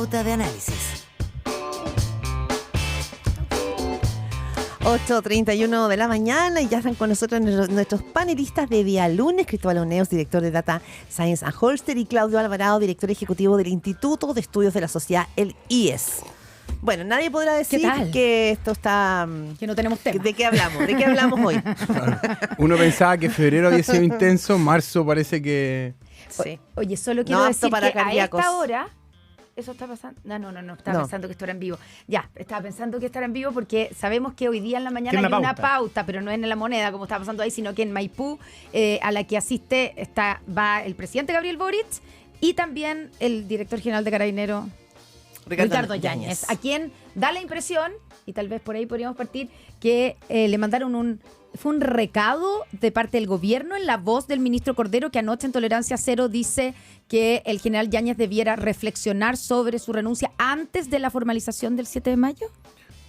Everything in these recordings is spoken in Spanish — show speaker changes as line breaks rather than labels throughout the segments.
Minuta de Análisis.
8:31 de la mañana y ya están con nosotros nuestros panelistas de día lunes, Cristóbal Oneos, director de Data Science and Holster, y Claudio Alvarado, director ejecutivo del Instituto de Estudios de la Sociedad, el IES. Bueno, nadie podrá decir que esto está...
Que no tenemos tema.
¿De qué hablamos? ¿De qué hablamos hoy?
Uno pensaba que febrero había sido intenso, marzo parece que...
Sí.
Oye, solo quiero
No
decir
apto para
que a
cardíacos.
esta hora... ¿Eso está pasando? No. Estaba pensando que esto era en vivo. Ya, estaba pensando que esto era en vivo porque sabemos que hoy día en la mañana hay una pauta, pero no en La Moneda, como estaba pasando ahí, sino que en Maipú, a la que asiste va el presidente Gabriel Boric y también el director general de Carabineros, Ricardo Yáñez, a quien da la impresión, y tal vez por ahí podríamos partir, que le mandaron fue un recado de parte del gobierno en la voz del ministro Cordero, que anoche en Tolerancia Cero dice que el general Yáñez debiera reflexionar sobre su renuncia antes de la formalización del 7 de mayo.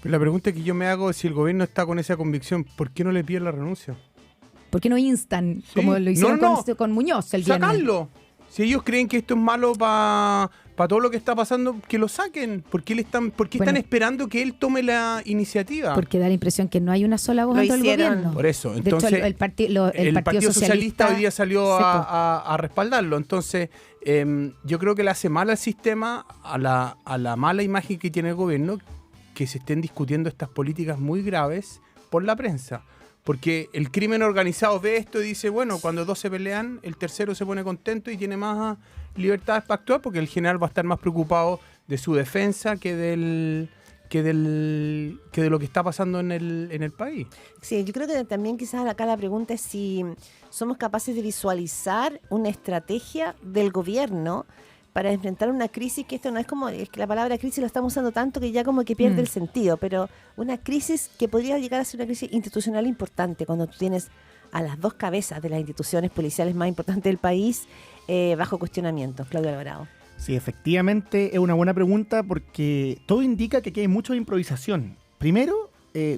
Pero la pregunta que yo me hago es si el gobierno está con esa convicción, ¿por qué no le piden la renuncia?
¿Por qué no instan, como lo hicieron con Muñoz el viernes?
¡Sacarlo! Si ellos creen que esto es malo para todo lo que está pasando, que lo saquen. ¿Por qué están esperando que él tome la iniciativa?
Porque da la impresión que no hay una sola voz dentro del gobierno.
Por eso. Entonces,
de hecho, el Partido
Socialista hoy día salió a respaldarlo. Entonces, yo creo que le hace mal al sistema, a la mala imagen que tiene el gobierno, que se estén discutiendo estas políticas muy graves por la prensa. Porque el crimen organizado ve esto y dice, bueno, cuando dos se pelean, el tercero se pone contento y tiene más libertades para actuar, porque el general va a estar más preocupado de su defensa que de lo que está pasando en el país.
Sí, yo creo que también quizás acá la pregunta es si somos capaces de visualizar una estrategia del gobierno para enfrentar una crisis, que esto no es como, es que la palabra crisis la estamos usando tanto que ya como que pierde el sentido, pero una crisis que podría llegar a ser una crisis institucional importante, cuando tú tienes a las dos cabezas de las instituciones policiales más importantes del país bajo cuestionamiento. Claudio Alvarado.
Sí, efectivamente es una buena pregunta porque todo indica que aquí hay mucha improvisación. Primero,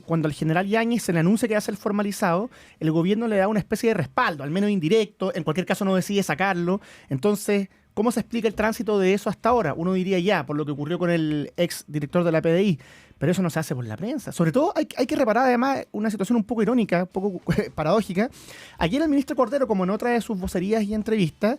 cuando al general Yáñez se le anuncia que va a ser formalizado, el gobierno le da una especie de respaldo, al menos indirecto, en cualquier caso no decide sacarlo. Entonces, ¿cómo se explica el tránsito de eso hasta ahora? Uno diría ya, por lo que ocurrió con el ex director de la PDI, pero eso no se hace por la prensa. Sobre todo hay que reparar además una situación un poco irónica, un poco paradójica. Ayer el ministro Cordero, como en otra de sus vocerías y entrevistas,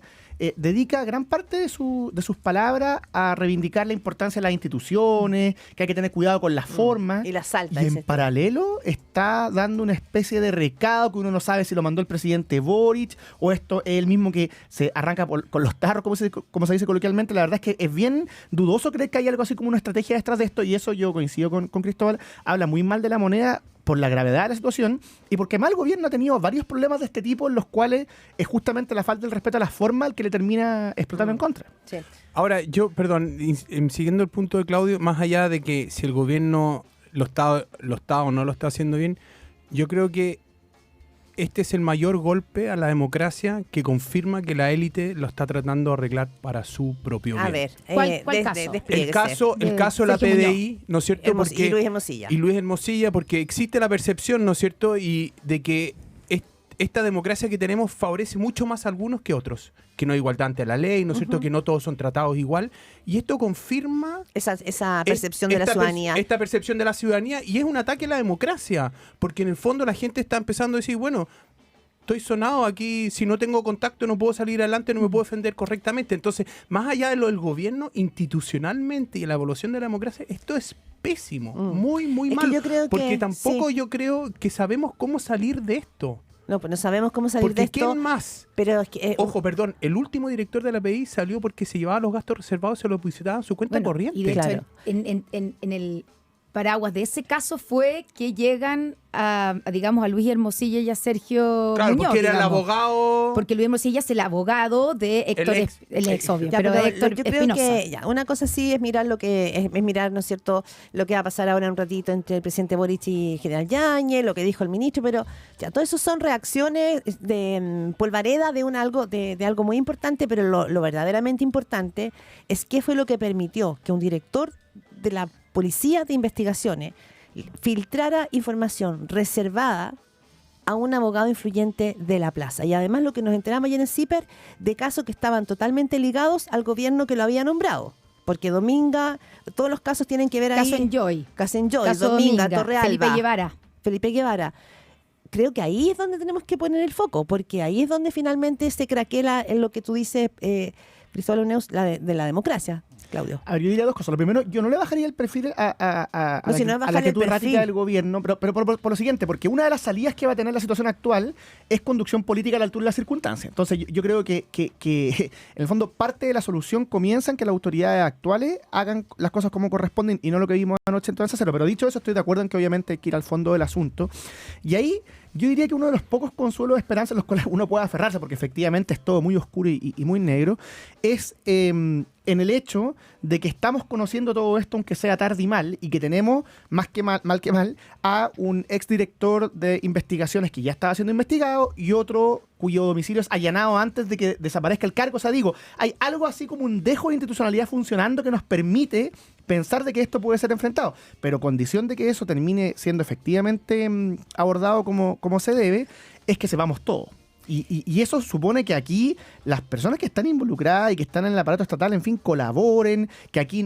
dedica gran parte de sus palabras a reivindicar la importancia de las instituciones, que hay que tener cuidado con las formas.
Y la salta.
Y en paralelo está dando una especie de recado que uno no sabe si lo mandó el presidente Boric o esto es el mismo que se arranca con los tarros, como se dice coloquialmente. La verdad es que es bien dudoso creer que hay algo así como una estrategia detrás de esto, y eso yo coincido con Cristóbal. Habla muy mal de La Moneda por la gravedad de la situación y porque mal gobierno ha tenido varios problemas de este tipo en los cuales es justamente la falta del respeto a la forma el que le termina explotando en contra.
Sí.
Ahora, siguiendo el punto de Claudio, más allá de que si el gobierno lo está o no lo está haciendo bien, yo creo que este es el mayor golpe a la democracia que confirma que la élite lo está tratando de arreglar para su propio bien.
A ver,
¿Cuál caso?
El caso de la PDI, ¿no es cierto?
Y Luis Hermosilla.
Y Luis Hermosilla, porque existe la percepción, ¿no es cierto? Y de que esta democracia que tenemos favorece mucho más a algunos que otros, que no hay igualdad ante la ley, ¿no es cierto? Que no todos son tratados igual. Y esto confirma
esa percepción de la ciudadanía.
Esta percepción de la ciudadanía, y es un ataque a la democracia, porque en el fondo la gente está empezando a decir, bueno, estoy sonado aquí, si no tengo contacto no puedo salir adelante, no me puedo defender correctamente. Entonces, más allá de lo del gobierno, institucionalmente y la evolución de la democracia, esto es pésimo, muy, muy malo. Porque tampoco yo creo que sabemos cómo salir de esto.
No, pues no sabemos cómo salir
porque
de esto.
¿quién más?
Pero es que,
Ojo, perdón, el último director de la PDI salió porque se llevaba los gastos reservados y se los depositaba en su cuenta corriente.
Y de hecho, en el paraguas de ese caso fue que llegan digamos, a Luis Hermosilla y a Sergio Muñoz,
porque era el abogado...
Porque Luis Hermosilla es el abogado de Héctor, el ex obvio,
ya,
pero de Héctor
yo creo
Espinosa.
Que una cosa sí es mirar ¿no es cierto?, lo que va a pasar ahora en un ratito entre el presidente Boric y general Yáñez, lo que dijo el ministro, pero ya todo eso son reacciones de polvareda de algo muy importante, pero lo verdaderamente importante es qué fue lo que permitió que un director de la Policía de Investigaciones filtrara información reservada a un abogado influyente de la plaza. Y además lo que nos enteramos ayer en CIPER, de casos que estaban totalmente ligados al gobierno que lo había nombrado. Porque Dominga, todos los casos tienen que ver ahí. Caso Enjoy, Dominga, Torrealba. Felipe Guevara. Creo que ahí es donde tenemos que poner el foco, porque ahí es donde finalmente se craquela en lo que tú dices, Cristóbal Neus, de la democracia, Claudio.
A ver, yo diría dos cosas. Lo primero, yo no le bajaría el perfil a la que tú errática del gobierno, pero por lo siguiente, porque una de las salidas que va a tener la situación actual es conducción política a la altura de las circunstancias. Entonces, yo creo que en el fondo parte de la solución comienza en que las autoridades actuales hagan las cosas como corresponden y no lo que vimos anoche en Tolerancia Cero. Pero dicho eso, estoy de acuerdo en que obviamente hay que ir al fondo del asunto. Y ahí yo diría que uno de los pocos consuelos de esperanza en los cuales uno puede aferrarse, porque efectivamente es todo muy oscuro y muy negro, es en el hecho de que estamos conociendo todo esto, aunque sea tarde y mal, y que tenemos, mal que mal, a un exdirector de investigaciones que ya estaba siendo investigado y otro cuyo domicilio es allanado antes de que desaparezca el cargo. O sea, digo, hay algo así como un dejo de institucionalidad funcionando que nos permite pensar de que esto puede ser enfrentado, pero condición de que eso termine siendo efectivamente abordado como se debe, es que sepamos todo. Y eso supone que aquí las personas que están involucradas y que están en el aparato estatal, en fin, colaboren, que aquí,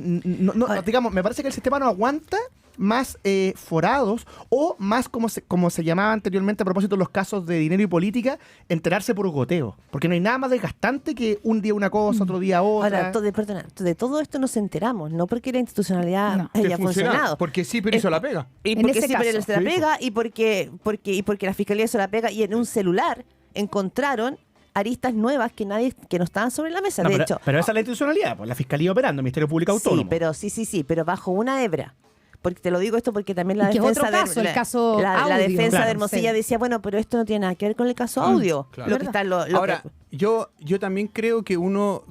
digamos, me parece que el sistema no aguanta más forados o más como se llamaba anteriormente a propósito de los casos de dinero y política, enterarse por goteo. Porque no hay nada más desgastante que un día una cosa, otro día otra.
Ahora, de todo esto nos enteramos, no porque la institucionalidad haya funcionado.
Porque sí, pero hizo la pega.
Y porque sí, pero hizo la pega, y porque la fiscalía hizo la pega, y en un celular encontraron aristas nuevas que no estaban sobre la mesa, de hecho.
Pero esa es la institucionalidad, pues la fiscalía operando, el Ministerio Público Autónomo.
Sí, pero bajo una hebra. Porque te lo digo esto porque también la defensa
la
defensa de Hermosilla decía, bueno, pero esto no tiene nada que ver con el caso audio.
Claro.
Lo que está,
Ahora, yo también creo que uno,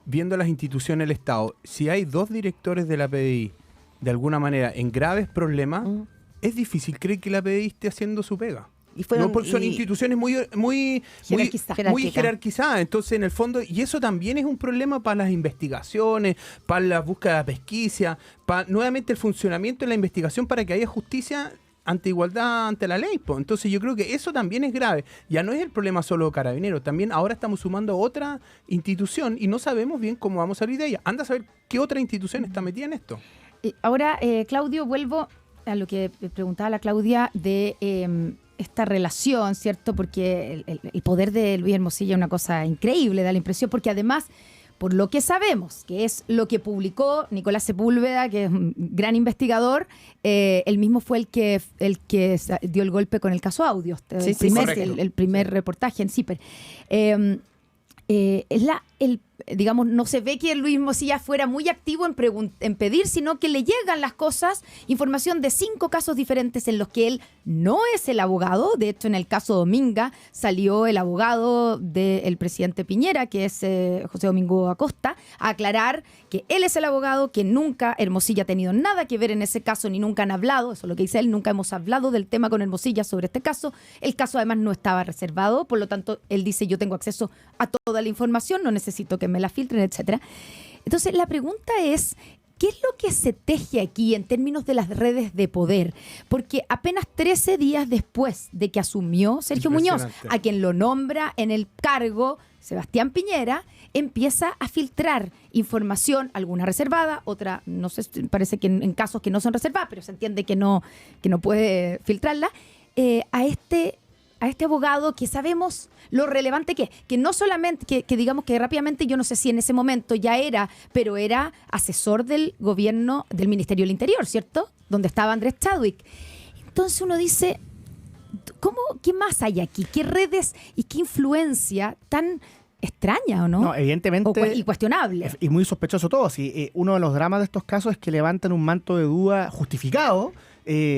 viendo las instituciones del Estado, si hay dos directores de la PDI, de alguna manera, en graves problemas, es difícil creer que la PDI esté haciendo su pega. Son instituciones muy jerarquizadas. Entonces, en el fondo, y eso también es un problema para las investigaciones, para la búsqueda de pesquisa, para nuevamente el funcionamiento de la investigación para que haya justicia ante igualdad ante la ley. Entonces, yo creo que eso también es grave. Ya no es el problema solo de Carabineros, también ahora estamos sumando otra institución y no sabemos bien cómo vamos a salir de ella. Anda a saber qué otra institución está metida en esto.
Ahora, Claudio, vuelvo a lo que preguntaba la Claudia de esta relación, ¿cierto? Porque el poder de Luis Hermosilla es una cosa increíble, da la impresión, porque además, por lo que sabemos, que es lo que publicó Nicolás Sepúlveda, que es un gran investigador, él mismo fue el que dio el golpe con el caso audio, el primer reportaje en CIPER. Digamos, no se ve que Luis Hermosilla fuera muy activo en pedir, sino que le llegan las cosas, información de 5 casos diferentes en los que él no es el abogado. De hecho, en el caso Dominga salió el abogado del presidente Piñera, que es José Domingo Acosta, a aclarar que él es el abogado, que nunca Hermosilla ha tenido nada que ver en ese caso, ni nunca han hablado, eso es lo que dice él, nunca hemos hablado del tema con Hermosilla sobre este caso. El caso además no estaba reservado, por lo tanto, él dice, yo tengo acceso a toda la información, no necesito que me la filtren, etcétera. Entonces, la pregunta es, ¿qué es lo que se teje aquí en términos de las redes de poder? Porque apenas 13 días después de que asumió Sergio Muñoz, a quien lo nombra en el cargo Sebastián Piñera, empieza a filtrar información, alguna reservada, otra, no sé, parece que en casos que no son reservadas, pero se entiende que no puede filtrarla, a este abogado que sabemos lo relevante que es, que no solamente, que digamos que rápidamente, yo no sé si en ese momento ya era, pero era asesor del gobierno, del Ministerio del Interior, ¿cierto? Donde estaba Andrés Chadwick. Entonces uno dice, ¿qué más hay aquí? ¿Qué redes y qué influencia tan extraña, o no?
No, evidentemente.
Y cuestionable.
Y muy sospechoso todo. Sí, uno de los dramas de estos casos es que levantan un manto de duda justificado,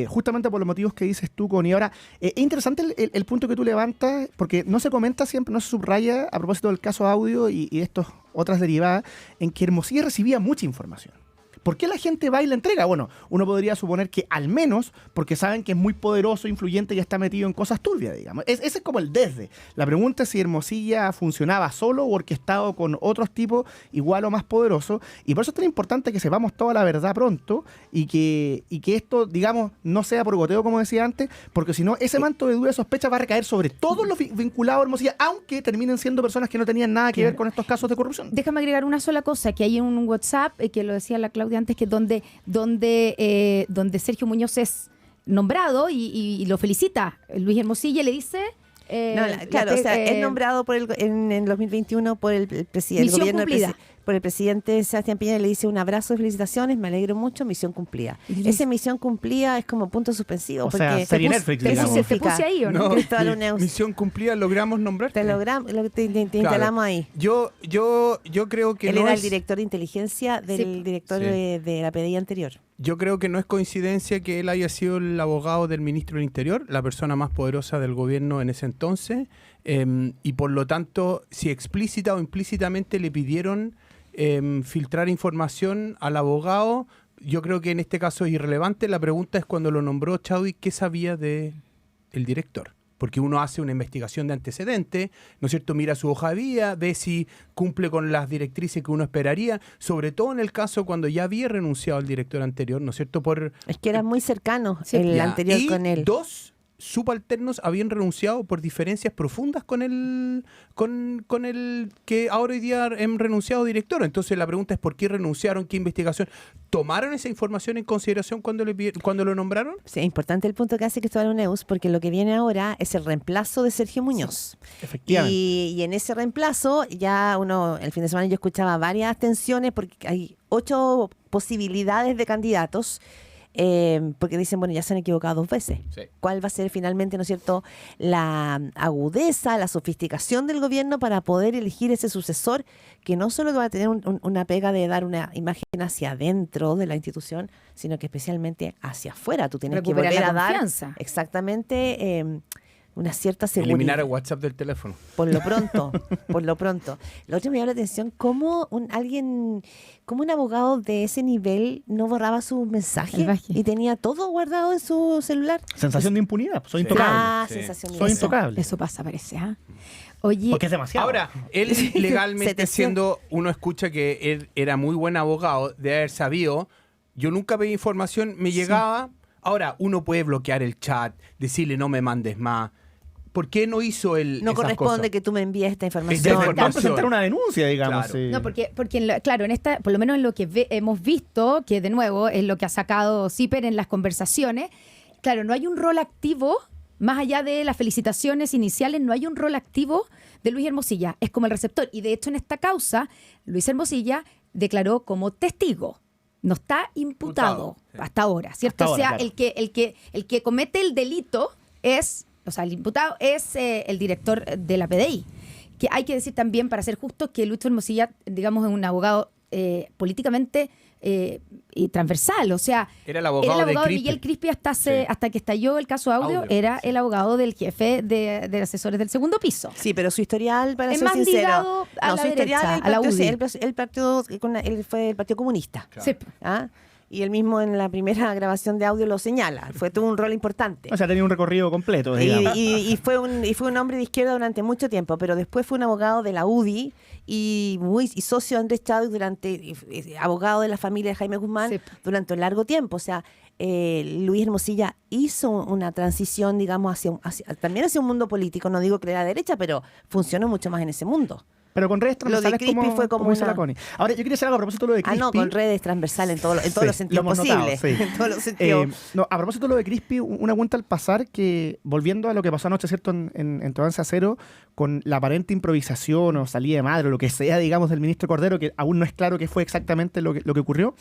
justamente por los motivos que dices tú, Connie. Ahora, es interesante el punto que tú levantas, porque no se comenta siempre, no se subraya a propósito del caso audio y de estas otras derivadas, en que Hermosilla recibía mucha información. ¿Por qué la gente va y la entrega? Bueno, uno podría suponer que al menos porque saben que es muy poderoso, influyente y está metido en cosas turbias, digamos. Ese es como el desde. La pregunta es si Hermosilla funcionaba solo o orquestado con otros tipos igual o más poderosos. Y por eso es tan importante que sepamos toda la verdad pronto y que esto, digamos, no sea por goteo, como decía antes, porque si no, ese manto de duda y sospecha va a recaer sobre todos los vinculados a Hermosilla, aunque terminen siendo personas que no tenían nada que ver con estos casos de corrupción.
Déjame agregar una sola cosa, que hay un WhatsApp, que lo decía la Claudia antes, que donde Sergio Muñoz es nombrado y lo felicita. Luis Hermosilla le dice...
es nombrado en 2021 por el presidente.
Misión cumplida.
Por el presidente Sebastián Piñera, le dice un abrazo de felicitaciones, me alegro mucho, misión cumplida. Esa misión cumplida es como punto suspensivo.
O sea, serie Netflix, digamos.
¿Te puse ahí o no?
Misión cumplida, logramos nombrarte.
Te instalamos ahí.
Yo creo que
él era el director de inteligencia del director de la PDI anterior.
Yo creo que no es coincidencia que él haya sido el abogado del ministro del Interior, la persona más poderosa del gobierno en ese entonces, y por lo tanto, si explícita o implícitamente le pidieron filtrar información al abogado, yo creo que en este caso es irrelevante. La pregunta es cuando lo nombró Chadwick, ¿qué sabía de el director? Porque uno hace una investigación de antecedentes, ¿no es cierto? Mira su hoja de vida, ve si cumple con las directrices que uno esperaría, sobre todo en el caso cuando ya había renunciado el director anterior, ¿no es cierto?
Es que era muy cercano el anterior con él.
Dos subalternos habían renunciado por diferencias profundas con el que ahora hoy día han renunciado director. Entonces la pregunta es ¿por qué renunciaron? ¿Qué investigación? ¿Tomaron esa información en consideración cuando lo nombraron?
Sí, es importante el punto que hace Cristóbal Neus, porque lo que viene ahora es el reemplazo de Sergio Muñoz.
Sí, efectivamente.
Y en ese reemplazo ya el fin de semana yo escuchaba varias tensiones porque hay 8 posibilidades de candidatos. Porque dicen, bueno, ya se han equivocado 2 veces.
Sí.
¿Cuál va a ser finalmente, ¿no es cierto?, la agudeza, la sofisticación del gobierno para poder elegir ese sucesor que no solo va a tener una pega de dar una imagen hacia adentro de la institución, sino que especialmente hacia afuera. Tú tienes que volver a dar exactamente una cierta seguridad.
Eliminar el WhatsApp del teléfono.
Por lo pronto. Lo otro me llama la atención, cómo un abogado de ese nivel no borraba sus mensajes y tenía todo guardado en su celular.
Sensación de impunidad, soy intocable.
Sensación de
soy intocable.
Eso pasa, parece, ¿ah? Oye,
porque es demasiado.
Ahora, él legalmente uno escucha que él era muy buen abogado, de haber sabido, yo nunca pedí información, me llegaba. Ahora, uno puede bloquear el chat, decirle no me mandes más. ¿Por qué no hizo él
No
esas
corresponde
cosas?
que tú me envíes esta información.
Vamos a presentar una denuncia, digamos.
Claro.
Sí.
No, porque claro, por lo menos en lo que hemos visto, que de nuevo es lo que ha sacado Zipper en las conversaciones, claro, no hay un rol activo, más allá de las felicitaciones iniciales, no hay un rol activo de Luis Hermosilla. Es como el receptor. Y de hecho, en esta causa, Luis Hermosilla declaró como testigo. No está imputado hasta ahora, ¿cierto?
Hasta ahora,
o sea,
claro.
el que comete el delito es... O sea, el imputado es el director de la PDI. Que hay que decir también, para ser justos, que Luis Hermosilla, digamos, es un abogado políticamente transversal. O sea,
era el abogado
de Miguel Crispi hasta que estalló el caso Audio. Era el abogado del jefe de asesores del segundo piso.
Sí, pero su historial, para
es
ser
más
sincero,
ligado a la derecha, a la UDI.
Él fue el Partido Comunista.
Claro.
Sí.
¿Ah? Y él mismo en la primera grabación de audio lo señala. Tuvo un rol importante.
O sea, tenía un recorrido completo, digamos.
Y fue un hombre de izquierda durante mucho tiempo, pero después fue un abogado de la UDI y socio de Andrés Chadwick abogado de la familia de Jaime Guzmán durante un largo tiempo. O sea, Luis Hermosilla hizo una transición, digamos, también hacia un mundo político. No digo que era derecha, pero funcionó mucho más en ese mundo.
Pero con redes transversales,
lo de Crispi fue como
dice la Connie. Ahora, yo quería decir algo a propósito de lo de Crispi.
Con redes transversales en todos los sentidos posibles. En todos los sentidos.
A propósito de lo de Crispi, una cuenta al pasar que, volviendo a lo que pasó anoche, ¿cierto? En Tolerancia Cero, con la aparente improvisación o salida de madre o lo que sea, digamos, del ministro Cordero, que aún no es claro qué fue exactamente lo que ocurrió.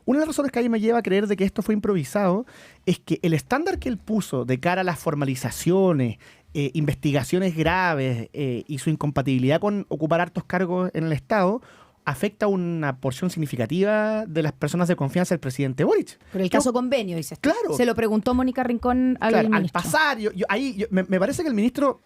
Una de las razones que a mí me lleva a creer de que esto fue improvisado es que el estándar que él puso de cara a las formalizaciones, investigaciones graves y su incompatibilidad con ocupar hartos cargos en el Estado afecta a una porción significativa de las personas de confianza del presidente Boric.
Por el caso convenio, dices.
Claro.
Se lo preguntó Mónica Rincón al ministro.
Al pasar, me parece que el ministro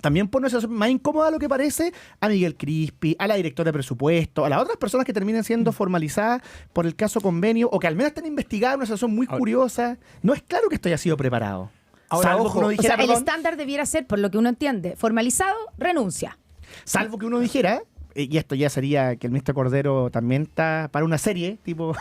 también pone una situación más incómoda de lo que parece a Miguel Crispi, a la directora de presupuesto, a las otras personas que terminen siendo formalizadas por el caso convenio o que al menos estén investigadas en una situación muy curiosa. No es claro que esto haya sido preparado.
Ahora, ojo,
dijera, el estándar debiera ser, por lo que uno entiende, formalizado, renuncia.
Salvo que uno dijera, y esto ya sería que el ministro Cordero también está para una serie, tipo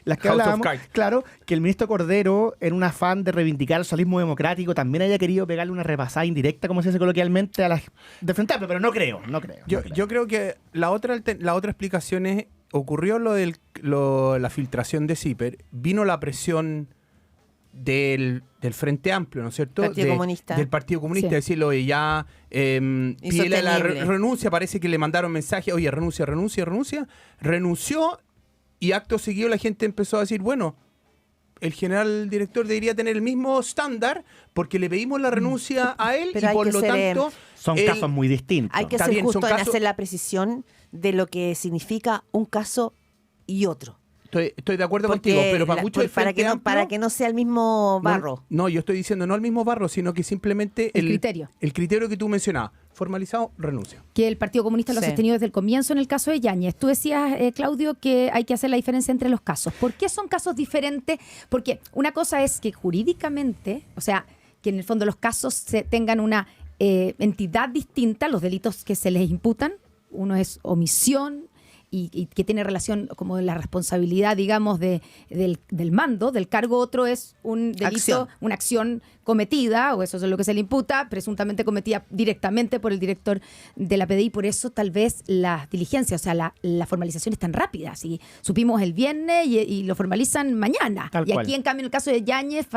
las que hablábamos, claro, que el ministro Cordero, en un afán de reivindicar el socialismo democrático, también haya querido pegarle una repasada indirecta, como se dice coloquialmente, a las de Frente, pero no creo.
Yo creo que la otra explicación es, ocurrió la filtración de CIPER, vino la presión del Frente Amplio, ¿no es cierto?
Comunista.
Del Partido Comunista, sí. Decirlo, oye, ya pide la renuncia, parece que le mandaron mensaje, oye, renuncia, renunció, y acto seguido la gente empezó a decir, bueno, el general director debería tener el mismo estándar porque le pedimos la renuncia a él,
pero
y por lo tanto...
Son casos muy distintos.
Hay que ser justo en hacer la precisión de lo que significa un caso y otro.
Estoy de acuerdo contigo, pero
para que no sea el mismo barro.
No, yo estoy diciendo no el mismo barro, sino que simplemente
el criterio.
El criterio que tú mencionabas, formalizado, renuncia.
Que el Partido Comunista lo ha sostenido desde el comienzo en el caso de Yáñez. Tú decías, Claudio, que hay que hacer la diferencia entre los casos. ¿Por qué son casos diferentes? Porque una cosa es que jurídicamente, o sea, que en el fondo los casos tengan una entidad distinta, los delitos que se les imputan. Uno es omisión, y que tiene relación como de la responsabilidad, digamos, del mando, del cargo. Otro es un delito, una acción cometida, o eso es lo que se le imputa, presuntamente cometida directamente por el director de la PDI. Por eso tal vez las diligencias, o sea, la formalización es tan rápida. Si supimos el viernes y lo formalizan mañana.
Tal
y
cual.
Aquí, en cambio, en el caso de Yáñez,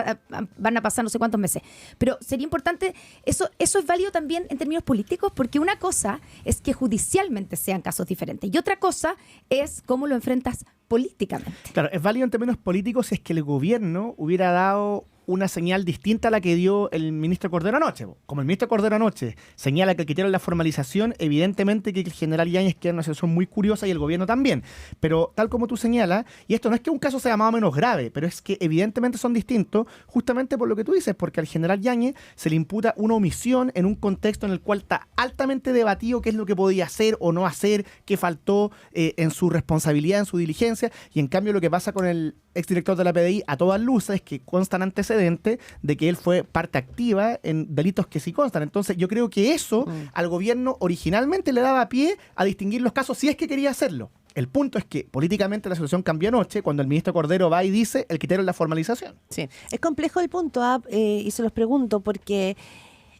van a pasar no sé cuántos meses. Pero sería importante, eso es válido también en términos políticos, porque una cosa es que judicialmente sean casos diferentes y otra cosa es cómo lo enfrentas políticamente.
Claro, es válido en términos políticos si es que el gobierno hubiera dado una señal distinta a la que dio el ministro Cordero anoche. Como el ministro Cordero anoche señala que quitaron la formalización, evidentemente que el general Yáñez queda en una situación muy curiosa y el gobierno también. Pero tal como tú señalas, y esto no es que un caso sea más o menos grave, pero es que evidentemente son distintos justamente por lo que tú dices, porque al general Yáñez se le imputa una omisión en un contexto en el cual está altamente debatido qué es lo que podía hacer o no hacer, qué faltó en su responsabilidad, en su diligencia, y en cambio lo que pasa con el exdirector de la PDI a todas luces es que constan antecedentes de que él fue parte activa en delitos que sí constan. Entonces yo creo que eso al gobierno originalmente le daba pie a distinguir los casos si es que quería hacerlo. El punto es que políticamente la situación cambió anoche cuando el ministro Cordero va y dice el criterio es la formalización.
Sí, es complejo el punto, y se los pregunto porque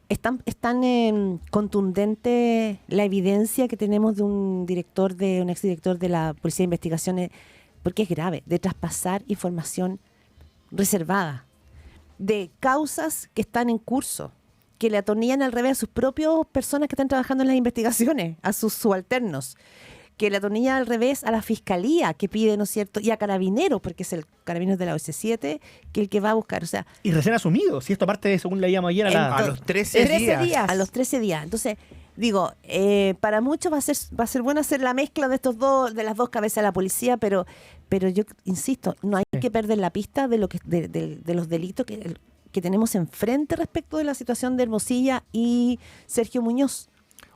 es tan contundente la evidencia que tenemos de un exdirector de la Policía de Investigaciones, porque es grave, de traspasar información reservada de causas que están en curso, que le atornillan al revés a sus propias personas que están trabajando en las investigaciones, a sus subalternos, que le atornillan al revés a la fiscalía que pide, ¿no es cierto? Y a Carabineros, porque es el Carabineros de la OS7 que el que va a buscar, o sea...
Y recién asumido, si esto parte, según leíamos ayer,
a los 13 días.
A los 13 días. Entonces, digo, para muchos va a ser bueno hacer la mezcla de de las dos cabezas de la policía, pero yo insisto, no hay que perder la pista de los delitos que tenemos enfrente respecto de la situación de Hermosilla y Sergio Muñoz.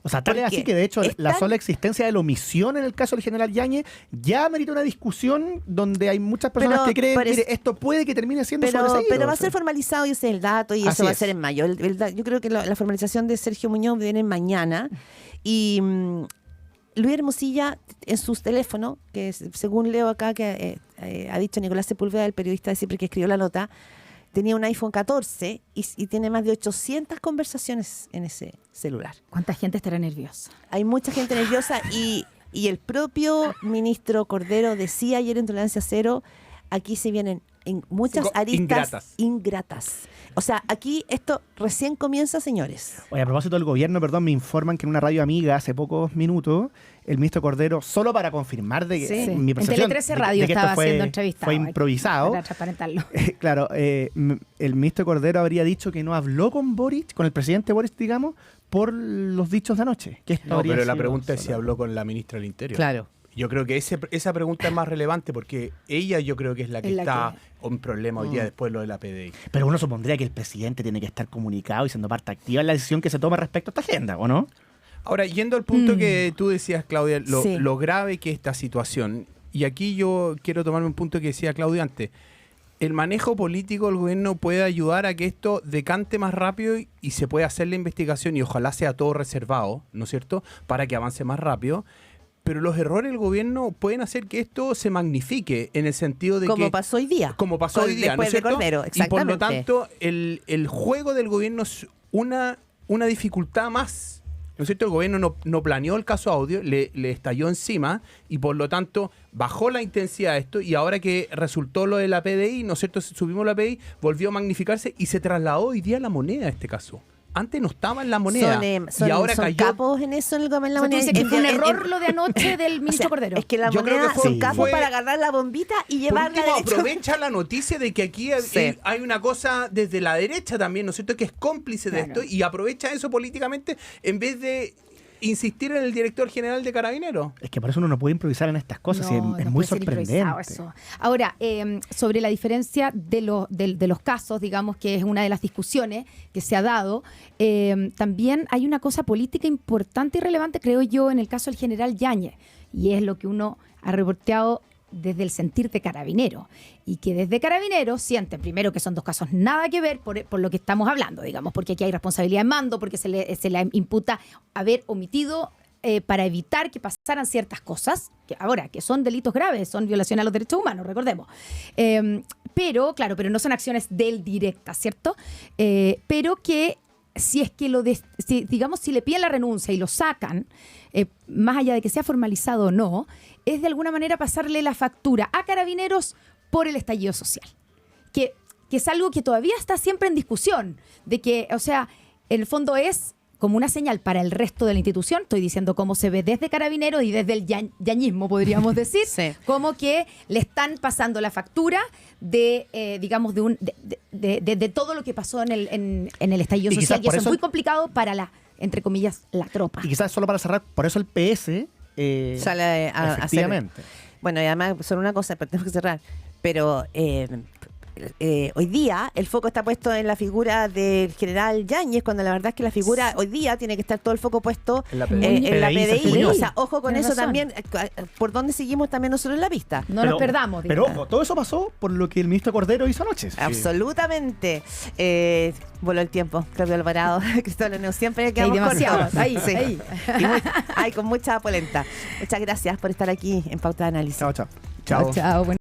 O sea, tal es así que de hecho la sola existencia de la omisión en el caso del general Yáñez ya merita una discusión donde hay muchas personas que creen que esto puede que termine siendo sobreseído.
Pero va a ser formalizado y ese es el dato y eso va a ser en mayo. Yo creo que la formalización de Sergio Muñoz viene mañana y Luis Hermosilla en sus teléfonos, que según leo acá que ha dicho Nicolás Sepúlveda, el periodista de siempre que escribió la nota, tenía un iPhone 14 y tiene más de 800 conversaciones en ese celular.
¿Cuánta gente estará nerviosa?
Hay mucha gente nerviosa y el propio ministro Cordero decía ayer en Tolerancia Cero, aquí se vienen en muchas aristas ingratas. O sea, aquí esto recién comienza, señores.
Oye, a propósito del gobierno, me informan que en una radio amiga hace pocos minutos, el ministro Cordero, solo para confirmar de que mi percepción
en Tele 13 Radio
de que
estaba
esto
haciendo entrevistas.
Fue improvisado.
Para transparentarlo.
Claro, el ministro Cordero habría dicho que no habló con Boric, con el presidente Boric, digamos, por los dichos de anoche. Que esto
pero la pregunta es si habló con la ministra del Interior.
Claro.
Yo creo que esa pregunta es más relevante porque ella yo creo que es la que está en problema hoy día después de lo de la PDI.
Pero uno supondría que el presidente tiene que estar comunicado y siendo parte activa en la decisión que se toma respecto a esta agenda, ¿o no?
Ahora, yendo al punto que tú decías, Claudia, lo grave que es esta situación, y aquí yo quiero tomarme un punto que decía Claudia antes. El manejo político del gobierno puede ayudar a que esto decante más rápido y se pueda hacer la investigación y ojalá sea todo reservado, ¿no es cierto?, para que avance más rápido. Pero los errores del gobierno pueden hacer que esto se magnifique en el sentido de
como pasó hoy día.
Como pasó hoy día, ¿no es cierto?
De Cordero, exactamente.
Y por lo tanto, el juego del gobierno es una dificultad más. ¿No es cierto? El gobierno no planeó el caso Audio, le estalló encima y por lo tanto bajó la intensidad de esto y ahora que resultó lo de la PDI, ¿no es cierto? Subimos la PDI, volvió a magnificarse y se trasladó hoy día a la moneda en este caso. Antes no estaba en la moneda y ahora
son
cayó.
capos en eso en la moneda.
Dice que fue un error lo de anoche del ministro Cordero.
Es que la moneda son capos para agarrar la bombita y llevarla.
Por último, aprovecha la noticia de que aquí hay una cosa desde la derecha también, ¿no es cierto?, que es cómplice de esto y aprovecha eso políticamente en vez de insistir en el director general de Carabineros.
Es que por eso uno no puede improvisar en estas cosas, es muy sorprendente.
Eso. Ahora, sobre la diferencia de los casos, digamos que es una de las discusiones que se ha dado, también hay una cosa política importante y relevante, creo yo, en el caso del general Yáñez, y es lo que uno ha reporteado desde el sentir de Carabineros, y que desde Carabineros sienten, primero, que son dos casos nada que ver por lo que estamos hablando, digamos, porque aquí hay responsabilidad en mando, porque se le imputa haber omitido para evitar que pasaran ciertas cosas, que son delitos graves, son violaciones a los derechos humanos, recordemos. Pero no son acciones del directa, ¿cierto? Pero que si es que si le piden la renuncia y lo sacan, más allá de que sea formalizado o no, es de alguna manera pasarle la factura a Carabineros por el estallido social. Que es algo que todavía está siempre en discusión, de que, o sea, en el fondo es como una señal para el resto de la institución, estoy diciendo cómo se ve desde Carabineros y desde el yañismo, podríamos decir, como que le están pasando la factura de todo lo que pasó en el estallido social, y eso es muy complicado para entre comillas, la tropa.
Y quizás solo para cerrar, por eso el PS
sale a
efectivamente.
Bueno, y además, solo una cosa, pero tenemos que cerrar. Pero hoy día el foco está puesto en la figura del general Yáñez, cuando la verdad es que la figura hoy día tiene que estar todo el foco puesto en la PDI. O sea, ojo con eso también, por dónde seguimos también nosotros en la pista.
No nos perdamos.
Pero ojo, todo eso pasó por lo que el ministro Cordero hizo anoche.
Absolutamente. Voló el tiempo, Claudio Alvarado, Cristóbal Leoneu, siempre quedamos
demasiados. Ahí.
Con mucha polenta. Muchas gracias por estar aquí en Pauta de Análisis.
Chao.
Chao.